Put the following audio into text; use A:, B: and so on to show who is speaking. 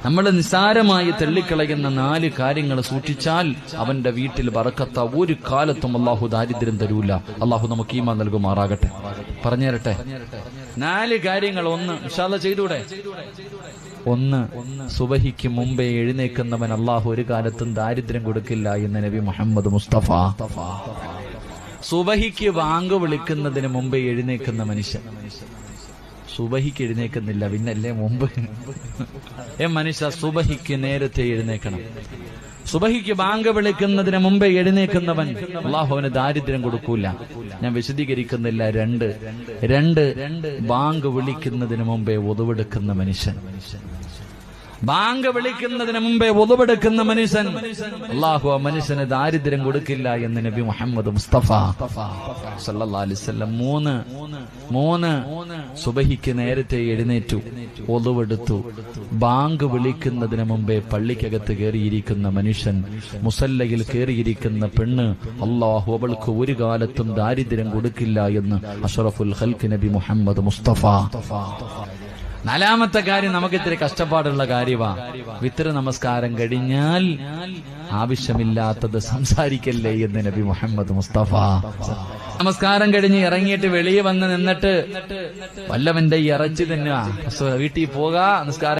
A: നമ്മൾ നിസ്സാരമായി തള്ളിക്കളയുന്ന 4 കാര്യങ്ങൾ സൂക്ഷിച്ചാൽ അവന്റെ വീട്ടിൽ ബറക്കത്ത ഒരു കാലത്തും അള്ളാഹു ദാരിദ്ര്യം തരൂല. അള്ളാഹു നമുക്ക് ഈമാൻ നൽകുമാറാകട്ടെ. പറഞ്ഞു തരട്ടെ 4 കാര്യങ്ങൾ. 1 ഇൻഷാ അല്ലാഹ് ചെയ്തൂടെ? 1, സുബഹിക്ക് മുമ്പേ എഴുന്നേൽക്കുന്നവൻ അള്ളാഹു ഒരു കാലത്തും ദാരിദ്ര്യം കൊടുക്കില്ല എന്ന് നബി മുഹമ്മദ് മുസ്തഫ. സുബഹിക്ക് ബാങ്ക് വിളിക്കുന്നതിന് മുമ്പേ എഴുന്നേൽക്കുന്ന മനുഷ്യൻ. സുബഹിക്ക് എഴുന്നേക്കുന്നില്ല, പിന്നല്ലേ മുമ്പ്. മനുഷ്യ സുബഹിക്ക് നേരത്തെ എഴുന്നേക്കണം. സുബഹിക്ക് ബാങ്ക് വിളിക്കുന്നതിന് മുമ്പേ എഴുന്നേക്കുന്നവൻ അള്ളാഹു അവന് ദാരിദ്ര്യം കൊടുക്കൂല. ഞാൻ വിശദീകരിക്കുന്നില്ല. 2 ബാങ്ക് വിളിക്കുന്നതിന് മുമ്പേ ഒതുവെടുക്കുന്ന മനുഷ്യൻ. ബാങ്ക് വിളിക്കുന്നതിന് മുമ്പേ ഒതുവെടുക്കുന്ന മനുഷ്യൻ അള്ളാഹു ആ മനുഷ്യന് ദാരിദ്ര്യം കൊടുക്കില്ല എന്ന് നബി മുഹമ്മദ് മുസ്തഫ സല്ലല്ലാഹു അലൈഹി വസല്ലം. 3 സുബഹിക്ക് നേരത്തെ എഴുന്നേറ്റു, ഒതുവെടുത്തു, ബാങ്ക് വിളിക്കുന്നതിന് മുമ്പേ പള്ളിക്കകത്ത് കയറിയിരിക്കുന്ന മനുഷ്യൻ, മുസല്ലയിൽ കയറിയിരിക്കുന്ന പെണ്ണ് അള്ളാഹു അവൾക്ക് ഒരു കാലത്തും ദാരിദ്ര്യം കൊടുക്കില്ല എന്ന് അഷ്റഫുൽ ഖൽഖ് നബി മുഹമ്മദ് മുസ്തഫ. 4ാമത്തെ കാര്യം നമുക്ക് ഇത്തിരി കഷ്ടപ്പാടുള്ള കാര്യമാ. വിത്ർ നമസ്കാരം കഴിഞ്ഞാൽ ആവശ്യമില്ലാത്തത് സംസാരിക്കല്ലേ എന്ന് നബി മുഹമ്മദ് മുസ്തഫ. നമസ്കാരം കഴിഞ്ഞ് ഇറങ്ങിയിട്ട് വെളിയെ വന്ന് നിന്നിട്ട് വല്ലവന്റെ ഇറച്ചി തന്നെ വീട്ടിൽ പോകാ, നിസ്കാരം